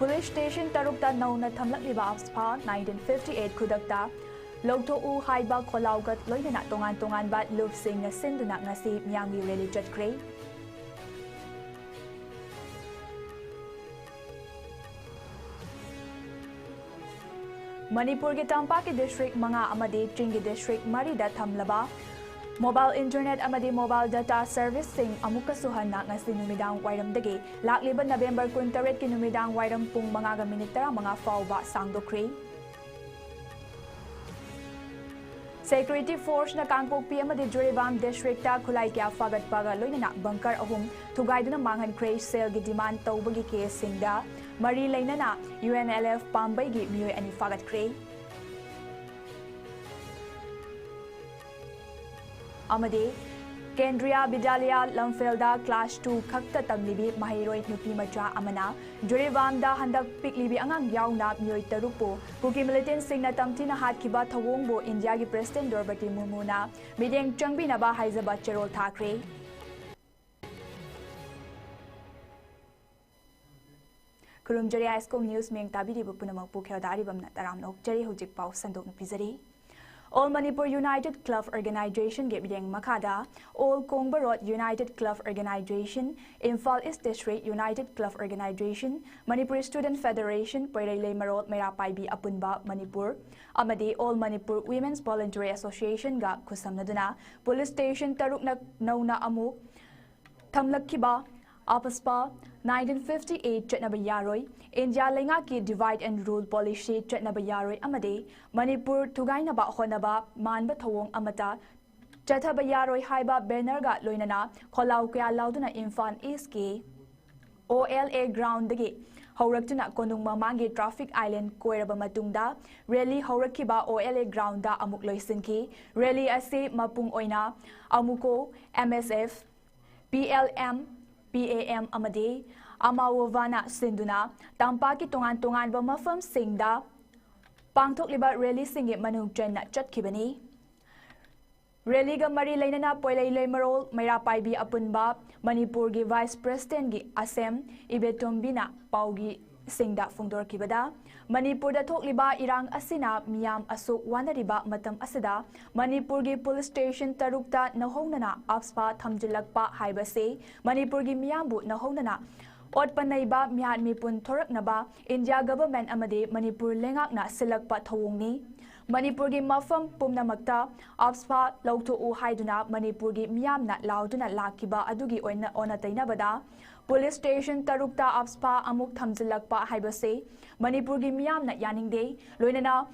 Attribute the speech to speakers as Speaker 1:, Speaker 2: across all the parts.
Speaker 1: Police Station Tarukta Nauna Thamlaklibah Apspa 1958 Khudakta Logthoku haiba Kholaugat loinana tongan ba lupsing na sinduna ngasi miyamgi rally chatkre. Manipur ke Tampaki District mga amadi Chingi District marida thamlaba Mobile Internet amadi Mobile Data Service sing amukasuhan na ngasi numidang wairamdagi lakliba November 28 ki numidang wairam pung mga minitara mga fawba sangdokre. Security Force na Kangpokpi amadi Juribam District ta khulai kya fagat paga loinana bunker ahum thugaiduna manghan crash sale gi demand tawbagi case singda mari lainana UNLF Pambai gi miyoi ani fagat kre. Amade Kendriya Bidalaya Lamfelda Class 2 Khakta Tamlibi Mahiroi Nupi Macha Amana Juribamda Handak Piklibi Angang Yauna Miyoi Tarupo Kuki Militant Singna Tamtina Hatkiba Thawongbo India gi President Dorbati Mumuna Mideng Changbi Naba Haizaba Cherol Thakre. Kurumjari ISCOM News Meng Tabidi Bupunamang Pukhel Daribamna Taramnok Jari Hujik Pau Sandok Nupizari. All Manipur United Club Organization Gebideng Makada, All Kongbarot United Club Organization, Imphal East District United Club Organization, Manipur Student Federation, Poirele Marot Merapaibi Apunba, Manipur, Amadi All Manipur Women's Voluntary Association Ga Kusamnaduna, Police Station Taruk Nauna Amuk, Tamlakiba, Apaspa, 1958 Chetnaba Yaroi, India Lenga ki Divide and Rule Policy Chetnaba Yaroi Amade, Manipur Tugainaba Honaba, Manba Thawong Amata, Chetaba Yaroi Haiba Benerga Loinana, Kolau Kya Lauduna Infan East ki, OLA Ground Dagi, Haurakuna Konung Mamangi Traffic Island Koiraba Matungda, Rally Haurakiba OLA Ground da Amuk Loisinki, Rally Ase Mapung Oina, Amuko, MSF, PLM, PAM Amade, Amawavana Sinduna, Tampaki Tongan ba mafam singda, Pangtok liba rally singi manung chen na chatkibani. Rally ga mari lainana Poilele Marol, Mairapaibi Apunba, Manipur gi Vice President gi Asem, Ibetumbina, Paugi Singda Fungdor Kibada, Manipur da Tokliba Irang Asina, Miyam Asuk Wanariba Matam Asada, Manipur gi Police Station Tarukta Nahonana, Apspa Thamjilakpa Haibase, Manipur gi Miyambu Nahonana, Otpanaiba Mihan Mipun Thoraknaba, India Government Amade, Manipur Lengakna Silakpa Thawongni, Manipur gi Mafam Pumnamakta, Apspa Lauto U Haiduna, Manipur gi Miyamna Lauduna Lakiba Adugi Ona Tainabada, Police Station Tarukta Apspa Amuk Thamjilakpa Haibase, Manipur gi Miyamna Yaningde, Loinana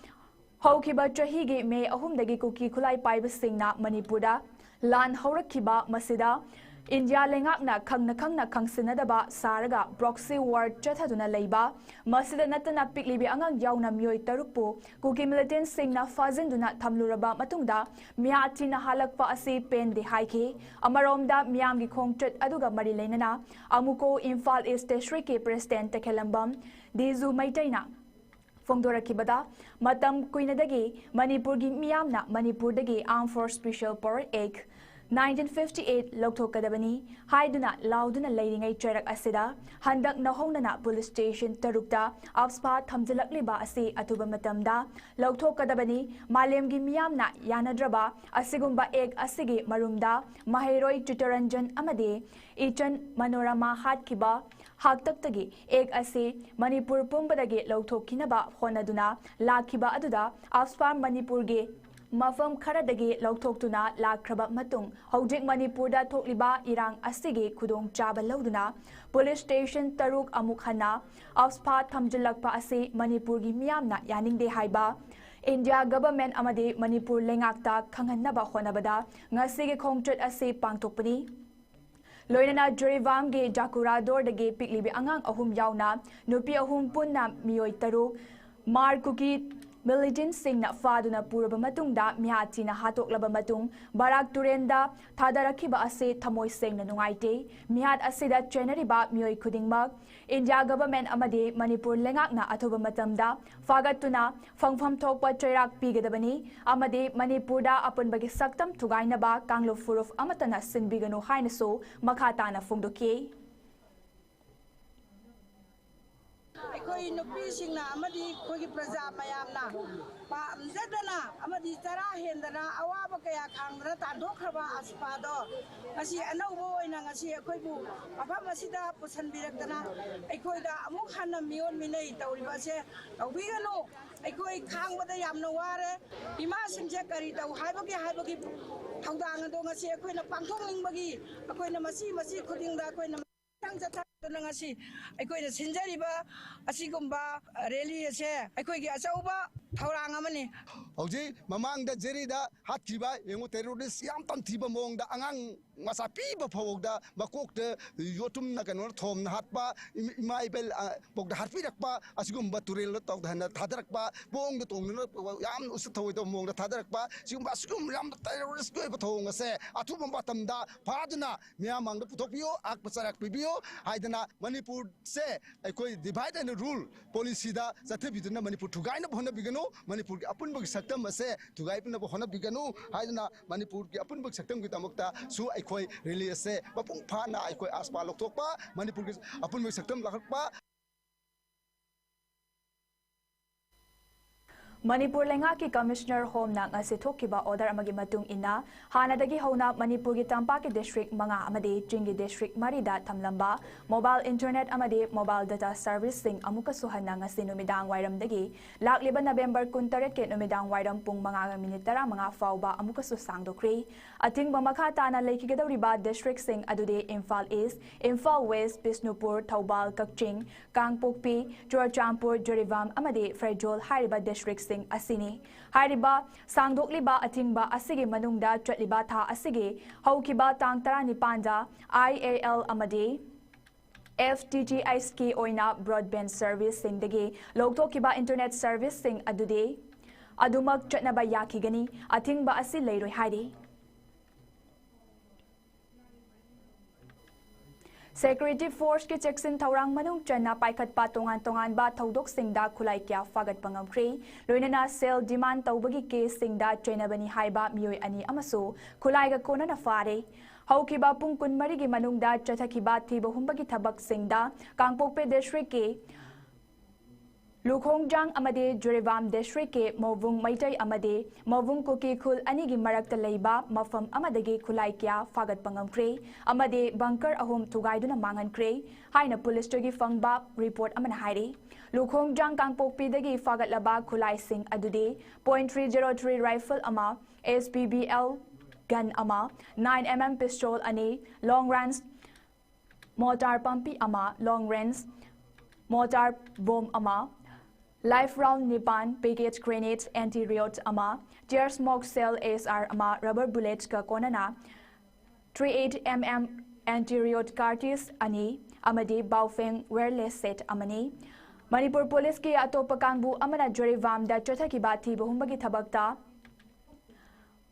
Speaker 1: Haukiba Chahigi May Ahumdagi Kuki Kulai Paiba Singna Manipurda, Lan Haurakiba Masida, India Lengakna Kangna Kangsinadaba Saraga, Proxy War Chataduna Leiba, Masida Natana Piklibi Angang Yauna Miyoi Tarupo, Kuki Militant Singna Fazinduna Tamluraba Matungda, Miatina Halakpa Asi Pen de Haike, Amaromda Miamgi Kongchet Aduga Marilenana, Amuko Imphal East District President Tekelambam, Dizu Maitaina. Fongdora Kibada, Matam Kuinadagi, Manipur gi Miyamna, Manipur dagi Armed Force Special Power Egg, 1958 Lokto Kadabani, Haiduna Lauduna Ladingai Cherak Asida, Handak Nahonana Police Station Tarukta, Apspa Thamjilakliba Asi Atuba Matamda, Lokto Kadabani, Malem gi Miyamna Yanadraba, Asigumba Egg Asigi Marumda, Mahiroi Chitaranjan Amade, Ichan Manorama Hatkiba, Haktaktagi, Egg Ase, Manipur Pumbadagi Lokto Kinaba, Honaduna, Lakiba Aduda, Apspa Manipur ge, Mafam Karadagi Loktokuna Lakraba Matung, Hojik Manipurda Tokliba Irang Asigi Kudong Chaba Lauduna, Police Station Taruk Amukhana, Apspa Thamjilakpa Ase Manipur gi Miyamna Yaningde Haiba, India Government Amade Manipur Lengakta Kanghanaba Honabada, Ngasigi Kongchet Ase Pangtokpani. Loinana Jurivam ge Jakurador de ge Piklibi Angang Ahum Yauna, Nupi Ahum Punna Miyoi Taruk, Markuki Militant Singna Faduna Puraba Matungda, Mihatina Hatoklaba Matung, Barak Turenda, Tadarakiba Ase Tamoy Singna Nungaite, Mihat Asida Cheneriba Miyoi Kudingmag, India Government Amade Manipur Lengakna Atoba Matamda, Fagatuna, Fangfam Tokpa Cherak Pigadabani, Amade Manipurda Upon Bagi Saktam Tugainaba, Kanglo Furuf Amatana Sinbigano Hainaso, Makatana Fungdoke.
Speaker 2: ꯑꯩꯈꯣꯏ ꯅꯨꯄꯤꯁꯤꯡꯅ ꯑꯃꯗꯤ ꯑꯩꯈꯣꯏꯒꯤ ꯄ꯭ꯔꯖꯥ ꯃꯌꯥꯝꯅ ꯄꯥꯝꯖꯗꯅ ꯑꯃꯗꯤ ꯆꯔꯥ ꯍꯦꯟꯗꯅ ꯑꯋꯥꯕ ꯀꯌꯥ ꯈꯥꯡꯗꯅ ꯇꯥꯟꯊꯣꯛꯈ꯭ꯔꯕ ꯑꯁꯄꯥꯗꯣ ꯉꯁꯤ ꯑꯅꯧꯕ ꯑꯣꯏꯅ ꯉꯁꯤ ꯑꯩꯈꯣꯏꯕꯨ ꯃꯐꯝ ꯑꯁꯤꯗ ꯄꯨꯁꯟꯕꯤꯔꯛꯇꯅ ꯑꯩꯈꯣꯏꯗ ꯑꯃꯨꯛ ꯍꯟꯅ ꯃꯤꯑꯣꯠ ꯃꯤꯅꯩ ꯇꯧꯔꯤꯕꯁꯦ ꯇꯧꯕꯤꯒꯅꯨ ꯑꯩꯈꯣꯏ ꯈꯥꯡꯕꯗ ꯌꯥꯝꯅ ꯋꯥꯔꯦ ꯏꯃꯥꯁꯤꯡꯁꯦ ꯀꯔꯤ ꯇꯧ ꯍꯥꯏꯕꯒꯤ ꯊꯧꯗꯥꯡ ꯑꯗꯣ ꯉꯁꯤ ꯑꯩꯈꯣꯏꯅ ꯄꯥꯡꯊꯣꯛꯅꯤꯡꯕꯒꯤ ꯑꯩꯈꯣꯏꯅ ꯃꯁꯤ ꯈꯨꯗꯤꯡꯗ ꯑꯩꯈꯣꯏꯅ ꯆꯠꯊꯗꯨꯅ ꯉꯁꯤ ꯑꯩꯈꯣꯏꯅ ꯁꯤꯟꯖꯔꯤꯕ ꯑꯁꯤꯒꯨꯝꯕ ꯔꯦꯂꯤ ꯑꯁꯦ ꯑꯩꯈꯣꯏꯒꯤ ꯑꯆꯧꯕ ꯊꯧꯔꯥꯡ ꯑꯃꯅꯤ
Speaker 3: ꯍꯧꯖꯤꯛ ꯃꯃꯥꯡꯗ ꯖꯦꯔꯤꯗ ꯍꯥꯠꯈꯤꯕ ꯌꯦꯡꯉꯨ ꯇꯦꯔꯣꯔꯤꯁ ꯌꯥꯝ ꯇꯝꯊꯤꯕ ꯃꯑꯣꯡꯗ ꯑꯉꯥꯡ ꯃꯆꯥ ꯄꯤꯕ ꯐꯥꯎꯗ ꯃꯀꯣꯛꯇ ꯌꯣꯠꯇꯨꯝꯅ ꯀꯩꯅꯣꯅ ꯊꯣꯝꯅ ꯍꯥꯠꯄ ꯏꯃꯥ ꯏꯕꯦꯜ ꯄꯣꯛꯇ ꯍꯥꯠꯄꯤꯔꯛꯄ ꯑꯁꯤꯒꯨꯝꯕ ꯇꯨꯔꯦꯜꯗ ꯇꯧꯗꯅ ꯊꯥꯗꯔꯛꯄ ꯕꯣꯡꯗ ꯇꯣꯡꯗꯨꯅ ꯌꯥꯝ ꯎꯁꯤꯠ ꯊꯑꯣꯏꯗꯕ ꯃꯑꯣꯡꯗ ꯊꯥꯗꯔꯛꯄ ꯑꯁꯤꯒꯨꯝꯕ ꯌꯥꯝꯅ ꯇꯦꯔꯣꯔꯤꯁꯀꯤ ꯑꯣꯏꯕ ꯊꯧꯑꯣꯡ ꯑꯁꯦ ꯑꯊꯨꯕ ꯃꯇꯝꯗ ꯐꯥꯗꯨꯅ ꯃꯤꯌꯥꯝ ꯃꯥꯡꯗ ꯄꯨꯊꯣꯛꯄꯤꯌꯨ ꯑꯥꯛꯄ ꯆꯔꯥꯛ ꯄꯤꯕꯤꯌꯨ ꯍꯥꯏꯗꯅ ꯃꯅꯤꯄꯨꯔꯁꯦ ꯑꯩꯈꯣꯏ ꯗꯤꯚꯥꯏꯠ ꯑꯦꯟड ꯔꯨꯜ ꯄꯣꯂꯤꯁꯤꯗ ꯆꯠꯊꯕꯤꯗꯨꯅ ꯃꯅꯤꯄꯨꯔ ꯊꯨꯒꯥꯏꯅꯕ ꯍꯣꯠꯅꯕꯤꯒꯅꯨ ꯃꯅꯤꯄꯨꯔꯒꯤ ꯑꯄꯨꯟꯕꯒꯤ ꯁꯛꯇꯝ ꯑꯁꯦ ꯊꯨꯒꯥꯏꯅꯕ ꯍꯣꯠꯅꯕꯤꯒꯅꯨ ꯍꯥꯏꯗꯅ ꯃꯅꯤꯄꯨꯔꯒꯤ ꯑꯄꯨꯟꯕꯒꯤ ꯁꯛꯇꯝꯒꯤꯗꯃꯛꯇ ꯁꯨ ꯑꯩꯈꯣꯏ ꯔꯦꯂꯤ ꯑꯁꯦ ꯃꯄꯨꯡ ꯐꯥꯅ ꯑꯩꯈꯣꯏ ꯑꯥꯁꯄꯥ ꯂꯧꯊꯣꯛꯄ ꯃꯅꯤꯄꯨꯔꯒꯤ ꯑꯄꯨꯟꯕꯒꯤ ꯁꯛꯇꯝ ꯂꯥꯛꯄ
Speaker 1: Manipur Lengaki Commissioner Home na ngasi thokiba order amagi matung ina hanadagi hauna Manipur gi Tampaki district manga amadi Chingi district marida thamlamba mobile internet amadi mobile data service sing amuka suhanna ngasi numidang wairam dagi lakliba November 18 ke numidang wairam pung manga minute tara manga fauba amuka su sangdokri ating bamakha tana leikigedoriba district sing adude Imphal East Imphal West Bisnupur Thoubal Kakching Kangpokpi Churachandpur Jorivam amadi Frejol hariba district asini hariba sangdokliba atingba asigi manungda chatliba tha asigi haukiba tang 19 da IAL amadi FTTH ki oina broadband service singdagi logthokiba internet service sing adude adumak chatnaba yakigani atingba asi leiroi haidi Security Force ki cheksin thaurang manung channa paikhat pa tongan ba thodok singda khulai kya fagat pangamkhri loinana sale demand tawbagi case singda chainabani haiba mioi ani amasu khulai ga kona na fare haukiba pung kunmari gi manungda chathakiba thiba humbagi thabak singda Kangpokpe district ke Lukhongjang amade Jorivam district ke Mawung Maitai amade Mawung Kuki Khul ani gi marakta leiba mafam amadagi khulai kya fagat pangamkhre amade bunker ahum thugaiduna mangankre haina police togi fangba report amana hairi Lukhongjang Kangpokpi dagi fagat laba khulai sing adude .303 rifle ama SPBL gun ama 9mm pistol ani long range mortar pumpi ama long range mortar bomb ama Life round Nipan, package grenades, anti-riot ama, tear smoke cell ASR ama, rubber bullets ka konana, 38mm anti-riot cartridge ani, amadi baufeng wireless set amani. Manipur Police ki atopa kangbu amana Jorivam da chothakiba thiba humbagi thabakta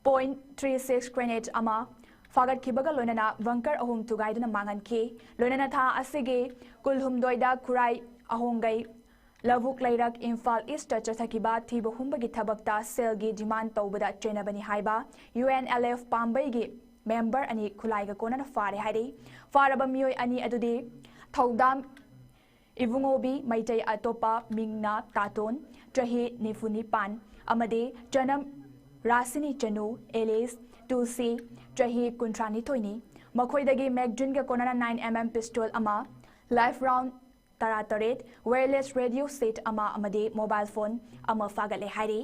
Speaker 1: .36 grenade ama, fagat kibaga loinana bunker ahum tugaiduna manganki, loinana tha asige kulhumdoida kurai ahongai Lavuk Lairak Imphal East Chathakiba thiba humbagi thabakta selgi demand tawbada chainabani haiba UNLF Pambai gi member ani khulaiga kona fare hairi faraba mioi ani adudi Thaudam Ivungobi Maitai atopa Mingna Taton Chahi Nifunipan amade Chanam Rasini Chanu Elis Tulsi Chahi Kuntrani Toini Makhoidagi Magjun ga kona 9mm pistol ama life round Tarataret wireless radio set ama amade mobile phone ama fagale hairi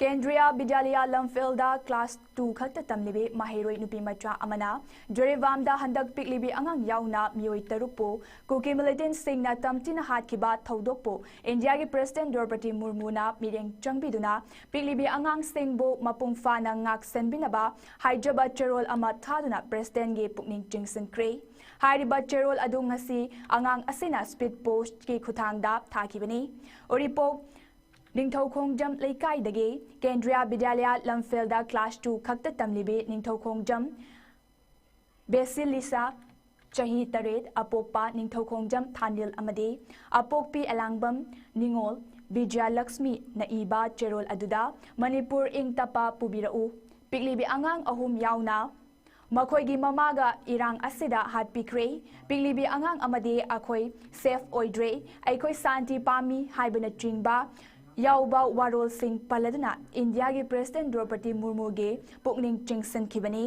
Speaker 1: Kendriya Bidyalaya Lamfelda class 2 khakta tamlibi mahiroi nupi macha amana Jorivam da handak piklibi angang yauna mioi tarupo kuki militant sing na tamtina hatkiba thodokpo India gi President Draupadi Murmu na mireng changbiduna piklibi angang singbo mapungfa na ngak senbinaba haijaba cherol ama thaduna President gi pukning jingsen kre hairiba cherol adu ngasi angang asina speed post ki khuthangda thakibani oripok Ningthau Khongjam Laikai dagi Kendriya Bidyalaya Lamfelda class 2 khakta tamlibi Ningthau Khongjam Basilisa Chahi Taret Apokpa Ningthau Khongjam Thanil amadi Apokpi Alangbam Ningol Bijaya Lakshmi Naiba Cherol aduda Manipur ing tapa pubirau piklibi angang ahum yauna Makoigi mamaga irang asida hat pikre pinglibi angang amadi akoi safe oidre aikoi santi pami haibana chingba yauba warol sing paladuna India gi President Draupadi Murmu ge pukning chingsan kibani.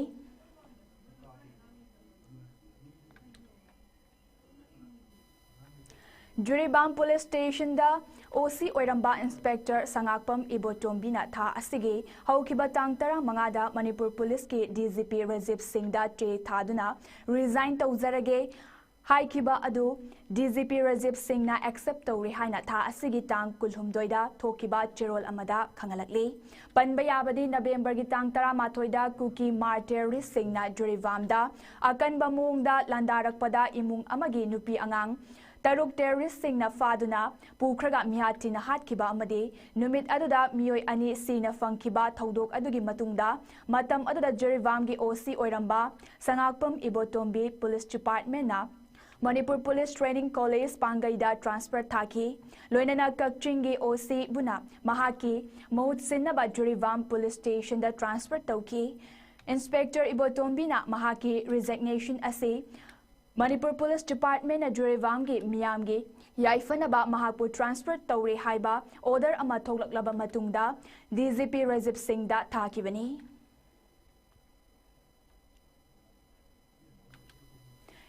Speaker 1: Juribam Police Station da OC Oiramba Inspector Sangakpam Ibotombina tha asigi haukiba tang tara mangada Manipur Police ki DGP Rajiv Singh da che thaduna resign tawzarage haikiba adu DGP Rajiv Singh na accept tawri haina tha asigi tang kulhumdoida thokiba cherol amada khangalakli panbayabadi November gi tang tara mathoida kuki mar terrorist Singh na Juribam da akan bamung da landarakpada imung amagi nupi angang Taruk terrorist sing na faduna pukraga mihati na hatkiba amadi numit aduda miyoi ani si na fangkiba thaudok adugi matungda matam aduda Jerivam gi OC Oiramba Sangakpam Ibotombi Police Department na Manipur Police Training College Pangaida transfer thaki loinana Kakching gi OC buna mahaki mahut sinnaba Jerivam Police Station da transfer tauki Inspector Ibotombi na mahaki resignation ase Manipur Police Department na Jurivang gi miyam gi yaifanaba mahapu transfer tawri haiba order ama thoklaklaba matungda DGP Rajiv Singh da thakibani.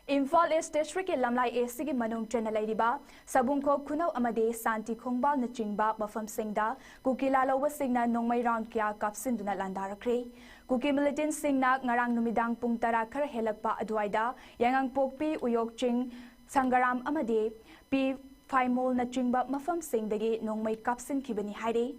Speaker 1: Imphal East District ki Lamlai AC ki manung chenalaiba sabungko kunau amade santi khongbal na chingba mafam singda kukila lawa singna nongmai round kya kapsinduna landarakre Kuki militant singna ngarang numidang pung tara khara helakpa adwaida yangang pokpi uyok ching sangaram amade pi faimol na chingba mafam singdagi nongmai kapsin kibani haire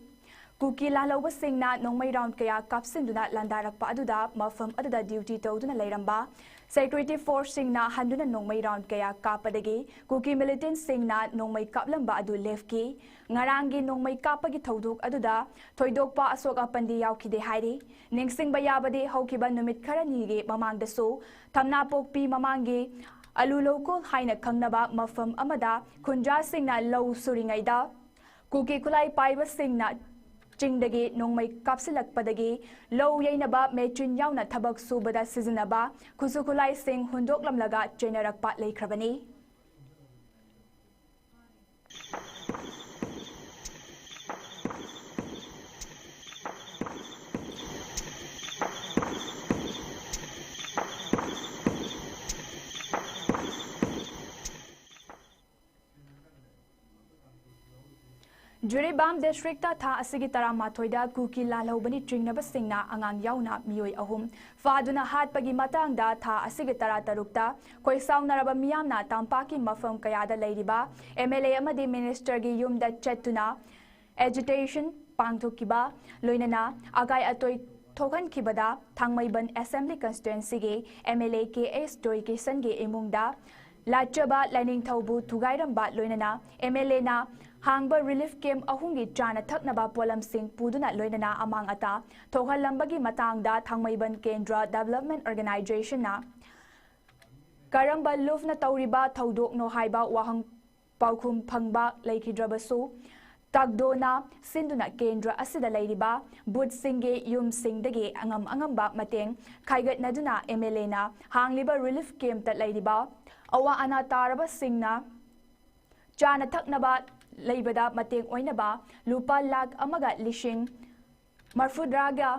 Speaker 1: Kuki lalawa singna nongmai round kaya kapsin duna landarakpa aduda mafam aduda duty tawduna lairamba Security Force singna handuna nongmai round kaya kapadagi Kuki militant singna nongmai kaplamba adu lefki ngarangi nongmai kapagi thaudok aduda thoidokpa asok apandi yaukide haire ningsing bayabade haukiba numit kharani ge mamangdasu thamna pokpi mamangi aluloko haina khangnaba mafam amada khunja singna low suringaida Kuki kulai paiba singna Chingdagi nongmai kapsilakpadagi low yainaba mechin yauna thabak subada sizinaba kusukulai sing hundok lamlaga chenarakpa leikrabani Juribam District ta tha asigi tara mathoida kuki lalhobani tringnaba singna angang yauna miyoi ahum faduna hatpagi matangda tha asigi tara tarukta koisaunaraba miyamna tampaki mafam kayada leiriba MLA amadi minister gi yumda chetuna agitation pangthokiba loinana agai atoi thokan kibada thangmaiban assembly constituency gi MLA KS Doikisan gi imungda lachaba lining thaubu thugairamba loinana MLA na Hangba relief camp ahungi chana thaknaba polam sing puduna loinana amang ata thohalambagi matangda thangmaiban Kendra Development Organization na karamba lufna tauriba thaudok no haiba wahang paukhum phangba leikidrabasu tagdona sinduna Kendra asida leiriba bud singge yum singdagi angamba mateng khaigat naduna MLA na hangliba relief camp ta leiriba awa ana taraba singna chana thaknaba Laibada mateng oinaba lupa lag amaga lishing marfudraga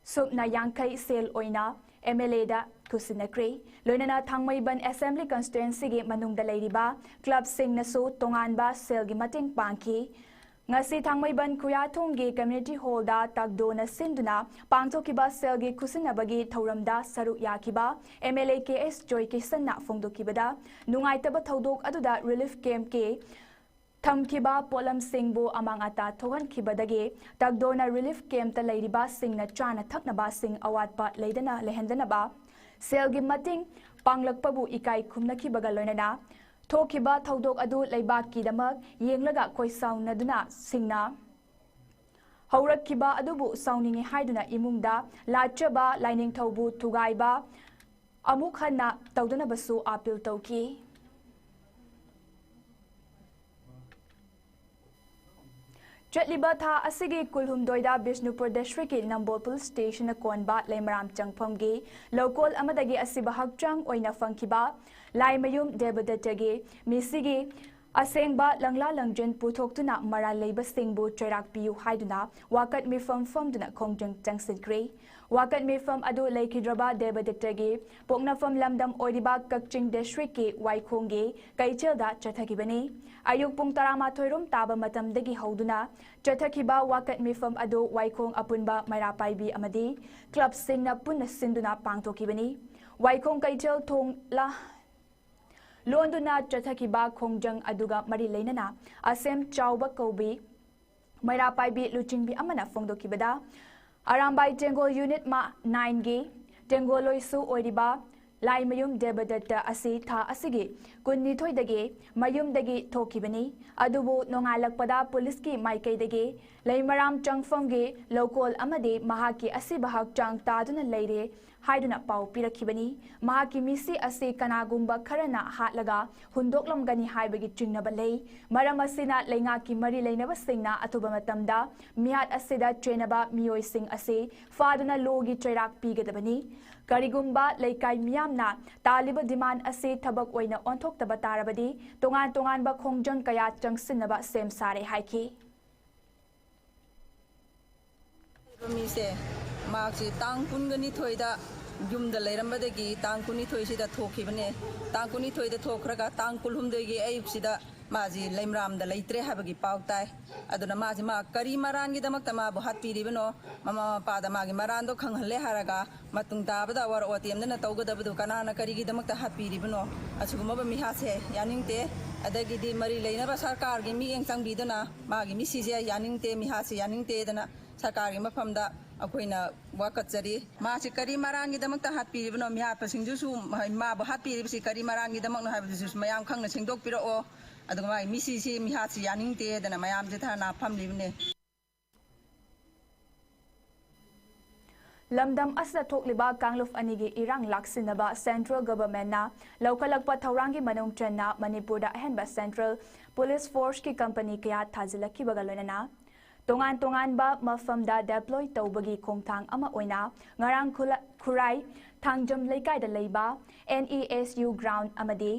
Speaker 1: subna yangkai sel oina MLA da kusinakre loinana thangmaiban assembly constituency gi manungda leiriba club sing nasu tonganba sel gi mateng pangki ngasi thangmaiban kuyathong gi community hall da tagdona sinduna pangthokiba sel gi kusinabagi thauramda saru yakiba MLA KS Joykisan na phongdokibada nungaitaba thaudok aduda relief camp ke Thamkiba polam singbu amang ata thogan kibadagi tagdona relief camp ta leiriba singna chana thaknaba sing awatpa leidana lehendanaba selgi mating panglakpabu ikai khumnakibaga loinana thokiba thaudok adu leibaki damak yenglaga koisaunaduna singna haurakkiba adubu sauningi haiduna imungda lachaba lining thaubu thugaiba amuk hanna tawdana basu appeal tawki Chatliba tha asigi kulhumdoida Bishnupur district ki Nambol police station konba Laimaram changphomgi local amadagi asiba hakchang oina fangkiba Laimayum debadatagi misigi asengba langla langjin puthokuna mara leiba singbu chairak piu haiduna wakat mifam famduna khongjang changsidgre wakat mifam adu leikidraba debadatagi poknafam lamdam oidiba kakching district ki waikhongi kaichelda chathakibani ayuk pung 12 rom taba matamdagi hauduna chathakiba wakat mifam adu waikhong apunba mairapaibi amadi club singna punna sinduna pangthokibani waikhong kaichel thong la Londona chathakiba khongjang aduga mari leinana asem chawba kobi mairapaibi luchingbi amana phongdokibada arambai tengol unit ma 9 gi tengoloisu oiriba Laimayum debadata asi tha asigi kunni thoidagi mayumdagi thokibani adubu nongalakpada police ki maikaidagi Laimaram changfamgi local amadi mahaki asi bahak chang taduna leire haiduna pau pirakibani mahaki misi asi kanagumba kharana hatlaga hundoklamgani haibagi chingnaba lei maram asina leinga ki mari leinaba singna atuba matamda miat asida chenaba mioi sing asi faduna logi trairak pigadabani Karigumba leikai miyamna taliba demand ase thabak oina onthokta tarabadi tongan ba khongjang kaya changsinaba sem sare haiki
Speaker 4: mise maksi tang pungani thoida yumda leirambadagi tang kuni thoisida thokhibane tang kuni thoida thokraga tang kulhumdegi ayupsida maji laimram da leitre habagi pautai aduna maji ma kari maran gi damak tama bu hat piribano mama pa da magi maran do khanghalle haraga matung tabada war otm na tawgadabdu kanana kari gi damak ta hat piribano asuguma ba mi hase yaningte adagi di mari leina ba sarkar gi mi eng changbidana magi mi sije yaningte mi hase yaningte dana sarkar gi mafamda akoina wakatsari ma si kari maran gi damak ta hat piribano mi hat pasingju su ma ba hat piribsi kari maran gi damak na habdu su mayam khangna singdok piro o aduma misi si mihati yaningte dana mayam je thana phamlibne
Speaker 1: Lamdam asda thokliba kangluf anigi irang laksinaba central government na laukalakpa thaurangi manung chenna Manipurda ahenba central police force ki company kaya thajilaki bagalonana tongan ba mafamda deploy tawbagi khongthang ama oina ngarang khurai thangjam leikai da leiba NESU ground amadi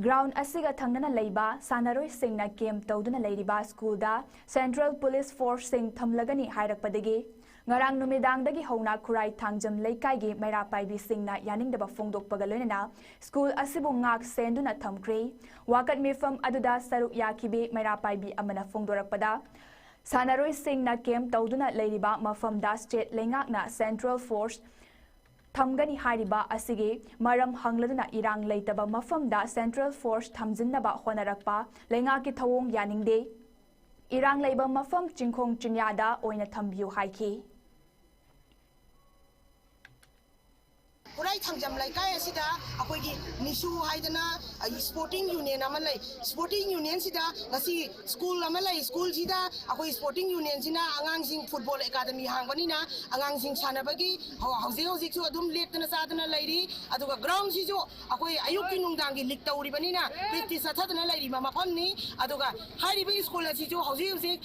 Speaker 1: Ground asiga thangnana leiba sanaroi singna game tawduna leiriba school da Central Police Force sing thamlagani hairakpadagi ngarang numidangdagi hona khurai thangjam leikai gi maira paibi singna yaningdaba phongdokpaga loinana school asibu ngak senduna thamkre wakat mifam aduda saruk yakibi maira paibi amana phongdorakpada sanaroi singna game tawduna leiriba mafamda state lengakna Central Force Thamgani hariba asigi maram hangladuna irang leitaba mafamda Central Force thamjinnaba honarakpa lenga ki thawong yaningde irang leiba mafam chingkhong chinyada oina thambiu haiki
Speaker 5: Kurai thangjam laikai asida akoigi nisu haidana sporting union amalai sporting union sida ngasi school amalai school sida akoi sporting union sina angang sing football academy hangbani na angang sing sanabagi hauji chu adum lektana sadana lairi aduga ground si jo akoi ayuki nungdangi lik tauri bani na practice athadana lairi mama phamni aduga hariba school si jo hauji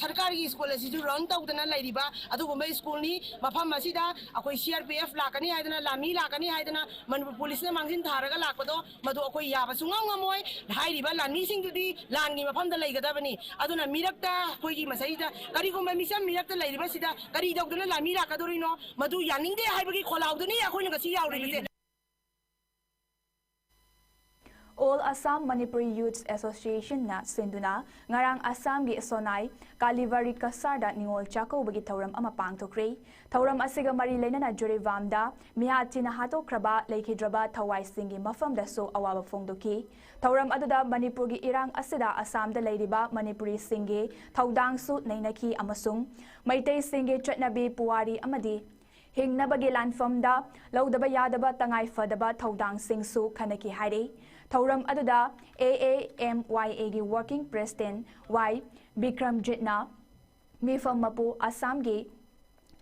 Speaker 5: sarkari school si jo run tawdana lairi ba aduga mai school ni mafam asida akoi CRPF lakani haidana mi lakani haidana Manipur police na mangsin tharaga lakpado madu akoi yaba sungam ngamoi hairiba lani singdudi langi mafamda leigadabani aduna mirakta koigi masaida karigumba misam mirakta leiriba sida kari dogduna lami rakadorino madu yaningde haibagi kholauduni akoina gasi yauribise
Speaker 1: All Assam Manipuri Youth Association na sinduna ngarang Assam gi sonai Kalivari Kasarda ningol chako bagi thauram ama pangthokre thauram asiga mari leinana Jorivamda mihatina hato kraba leikidraba thawai singi mafam da so awaba phongdoki thauram aduda Manipur gi irang asida Assam da leiriba Manipuri singi thaudang su nainaki amasung maitai singi chatnabi puwari amadi hingnabagi lanfamda laudaba yadaba tangai fadaba thaudang singsu khanaki haire Thauram aduda AAMYA gi working president Y Bikramjitna Mifam Mapu Assam gi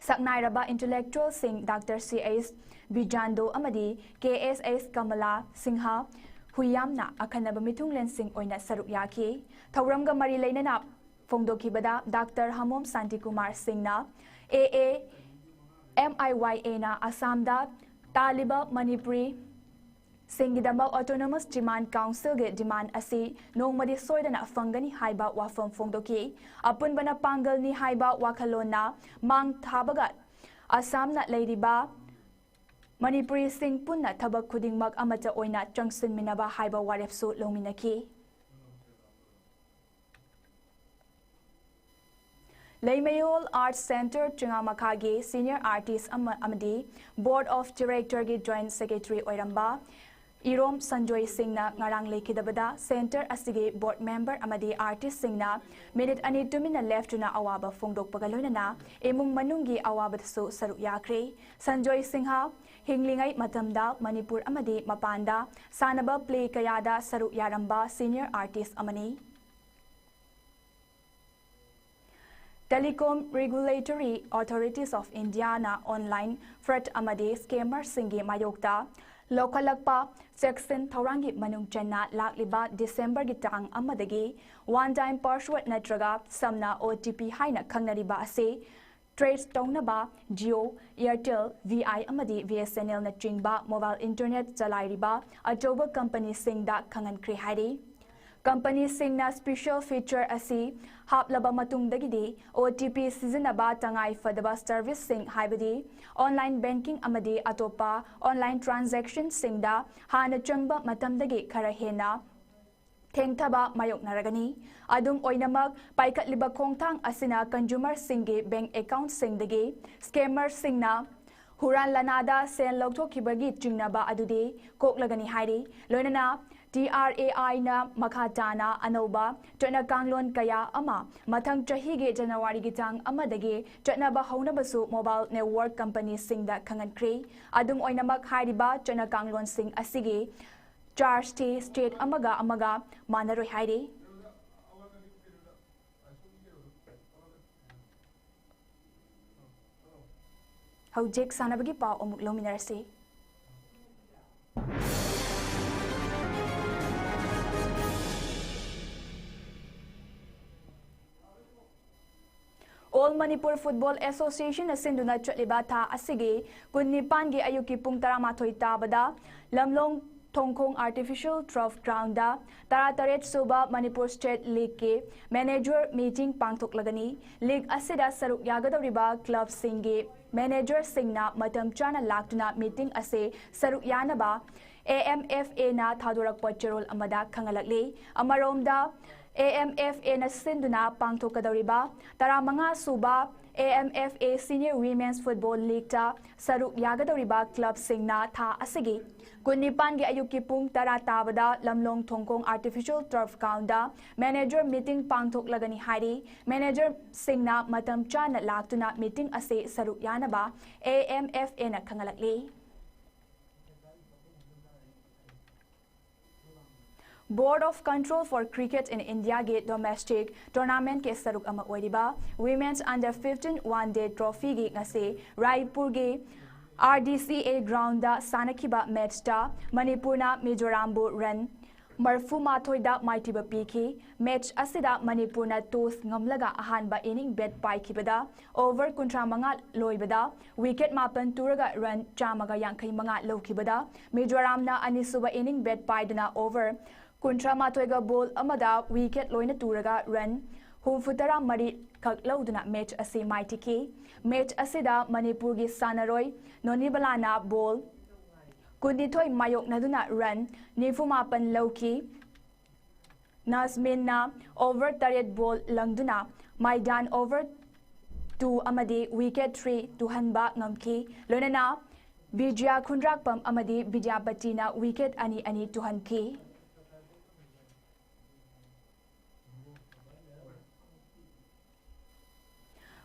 Speaker 1: Saknairaba intellectual sing Dr. CS Bijando amadi KSS Kamala Singha Huyamna akhanaba mithunglen sing oina saruk yaki Thauram ga mari leinana फोंदोखिबदा doctor Hamom Shanti Kumar सिंहना AAMIYA ना असम दा तालिबा मणिपुरी सिंगिदमा autonomous demand council के demand असी नोंगमदी सोयदना फंगनी हाइबा वाफम फोंदोकी अपुनबना पांगलनी हाइबा वाखलोना मांग थाबगा असम ना लेरिबा Manipuri Singh पुन्ना थबक खुदिंगमक अमचा ओइना चंगसिनमिनबा हाइबा वारेपसु लोमिनकी Leimayol Arts Center Chingamakagi Senior Artist Amadi Board of Director की Joint Secretary Oiramba Irom Sanjoy Singhna ngarang lekidabada Center asigi Board Member Amadi Artist Singhna minute ani tumina left na awaba fongdok pagalona emung manungi awaba su saru yakre Sanjoy Singha hinglingai matamda Manipur Amadi Mapanda Sanaba play kayada saru yaramba Senior Artist Amani Telecom Regulatory Authorities of India na online fraud amadi scammer singi mayokta lokalakpa section thaurangi manung channa lakliba December gi tang amadagi one time password natraga samna OTP haina khangnariba ase trace taunaba Jio Airtel VI amadi VSNL na chingba mobile internet chalairiba atoba company singda khangan kri hairi Company Singna special feature asi haplaba matungdagidi OTP sizinaba tangai fadaba service sing haibadi online banking amadi atopa online transaction singda hana changba matamdagi khara hena thengthaba mayok naragani adum oinamak paikatliba khongthang asina consumer singi bank account singdagi scammer singna Huran lanada sen lokthokibagi chingnaba adudi koklagani hairi loinana TRAI na makhatana anoba chana kanglon kaya ama mathang chahi ge January gi tang amadagi chana ba haunabasu mobile network company singda khangan kre adum oinamak hairiba chana kanglon sing asigi charge state amaga manaroi hairi Hojek sanabagi pa omuk lominarsi All Manipur Football Association asinduna chatliba tha asigi kunnipan gi ayuki pung 18 tabada lamlong Thongkhong Artificial Turf Ground da Tarataret Suba Manipur State League ke manager meeting pangthok lagani league asida saruk yagadawriba club singi manager singna matam chana laktuna meeting ase saruk yanaba AMFA na thadorakpa cherol amada khangalakle amaromda AMFA na sinduna pangthokadawriba taramanga suba AMFA Senior Women's Football League ta saruk yagadawriba club singna tha asigi Kunnipan gi ayuki pung tara tabada lamlong Thongkhong Artificial Turf Ground da manager meeting pangthok lagani hairi manager singna matam chana laktuna meeting ase saruk yanaba AMFA na khangalakle Board of Control for Cricket in India ge domestic tournament ke saruk ama oiriba Women's Under 15 one day trophy ge ngase Raipur ge RDCA ground da sanakiba match ta Manipurna Mizorambu run Marfu mathoida maitiba piki match asida Manipurna toss ngamlaga ahanba inning bet paikibada over kuntra manga loibada wicket mapan turaga run chamaga yankai manga lokibada Mizoramna anisuba inning bet paidana over kuntra mathoiga ball amada wicket loina turaga run humfutara mari khak lauduna match ase maitiki match asida Manipur gi sanaroi nonibalana ball kundithoi mayok naduna run nifumapan lauki Nazmin na over taret ball langduna maidan over 2 amadi wicket 3 tuhanba ngamki loinana Bijya Khundrakpam amadi Vidyapati na wicket ani tuhanki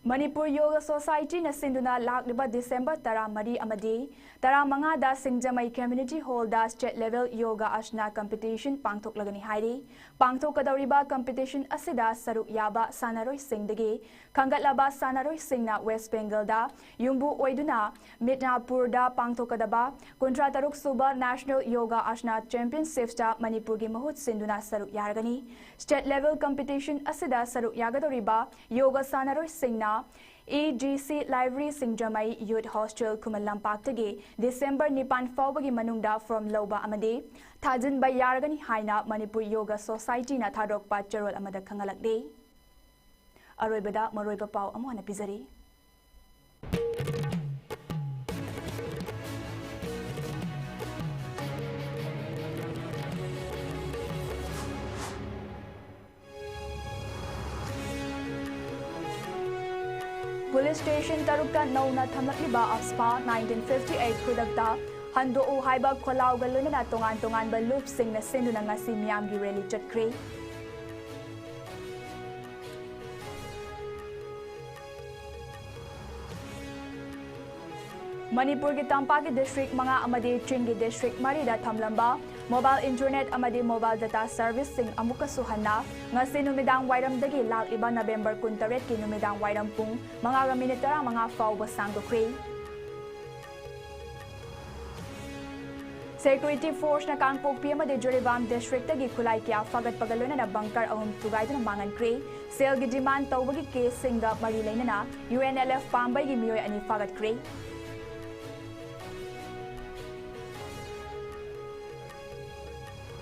Speaker 1: Manipur Yoga Society na sinduna lakliba December 13 amadi 15 da Singjamai Community Hall da State Level Yoga Asana Competition pangthoklagani hairi pangthokadawriba competition asida saruk yaba sanaroi singdagi khangatlaba sanaroi singna West Bengal da yumbu oiduna Midnapur da pangthokadaba 13 suba National Yoga Asana Championships da Manipur gi mahut sinduna saruk yaragani State Level Competition asida saruk yagadawriba yoga sanaroi singna EGC Library Singjamai Youth Hostel Kumalampaktage December 9 faubagi manungda from Loba amade Thajin by Yaragani Haina Manipur Yoga Society na Thadokpa Charol amada Kangalakde Aroibada Maroiba Pau Amwana Pizari Police Station Tarukta Nauna Thamlakliba of Spa 1958 Kudakta Hando O Haiba Kolau Galuna Tongan ba Loop Sing na Sinduna ngasi miyam gi rally chatkre Manipur ki Tampaki District mga amadi Chingi District Marida Thamlamba Mobile Internet amadi Mobile Data Service sing amuka suhana ngasi numidang wairam dagi lag iba November 13 ki numidang wairam pung mga minitara mga fawba sangdo kre Security Force na Kangpokpi amadi Juribam District tagi kulay kya fagat pagaluna na bangkar ang tugay na mangan kre sel gi demand tawbagi case singa marilay na UNLF pambay gi miyoy ani fagat kre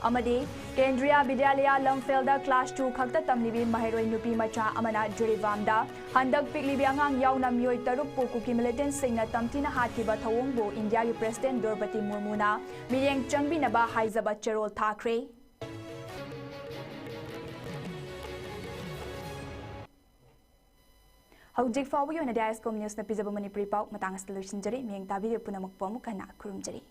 Speaker 1: Amadi Kendriya Vidyalaya Lamfelda Class 2 Khakta Tamlibi Mahiroi Nupi Macha Amana Jurivamda Handak Piklibi Angang Yauna Miyoi Taruk Pukuki Militant Singna Tamtina Hatiba Thawongbo India Yu President Draupadi Murmuna Miyeng Changbi Naba Haizaba Cherol Thakre Haujik Fawu Yona ISCOM News na Pizaba Manipuri Pau Matangas Solution Jari Miyeng Tabi Punamuk Pomukana Kurum Jari